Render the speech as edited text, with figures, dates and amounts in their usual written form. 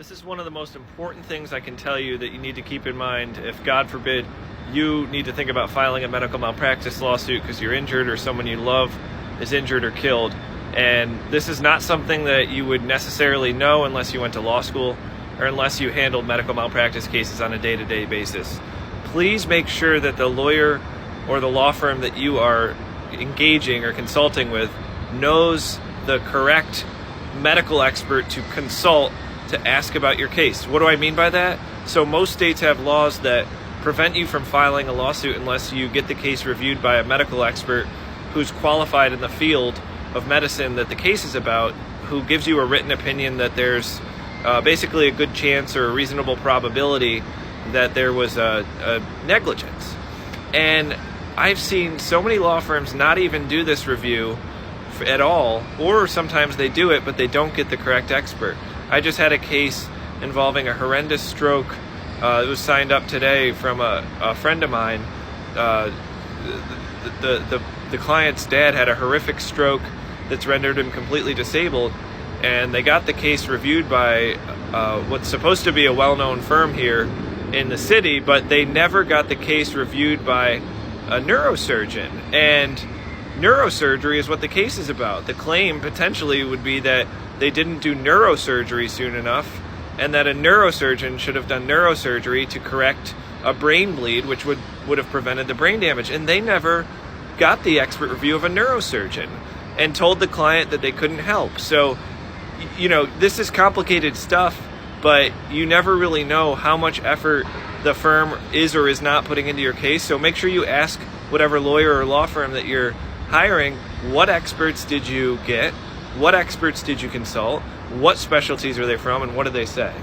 This is one of the most important things I can tell you that you need to keep in mind if, God forbid, you need to think about filing a medical malpractice lawsuit because you're injured or someone you love is injured or killed. And this is not something that you would necessarily know unless you went to law school or unless you handled medical malpractice cases on a day-to-day basis. Please make sure that the lawyer or the law firm that you are engaging or consulting with knows the correct medical expert to consult to ask about your case. What do I mean by that? So most states have laws that prevent you from filing a lawsuit unless you get the case reviewed by a medical expert who's qualified in the field of medicine that the case is about, who gives you a written opinion that there's basically a good chance or a reasonable probability that there was a negligence. And I've seen so many law firms not even do this review at all, or sometimes they do it, but they don't get the correct expert. I just had a case involving a horrendous stroke. It was signed up today from a friend of mine. The client's dad had a horrific stroke that's rendered him completely disabled, and they got the case reviewed by what's supposed to be a well-known firm here in the city, but they never got the case reviewed by a neurosurgeon. And neurosurgery is what the case is about. The claim potentially would be that they didn't do neurosurgery soon enough, and that a neurosurgeon should have done neurosurgery to correct a brain bleed, which would have prevented the brain damage. And they never got the expert review of a neurosurgeon and told the client that they couldn't help. So, this is complicated stuff, but you never really know how much effort the firm is or is not putting into your case. So make sure you ask whatever lawyer or law firm that you're hiring, what experts did you get? What experts did you consult? What specialties are they from, and what did they say?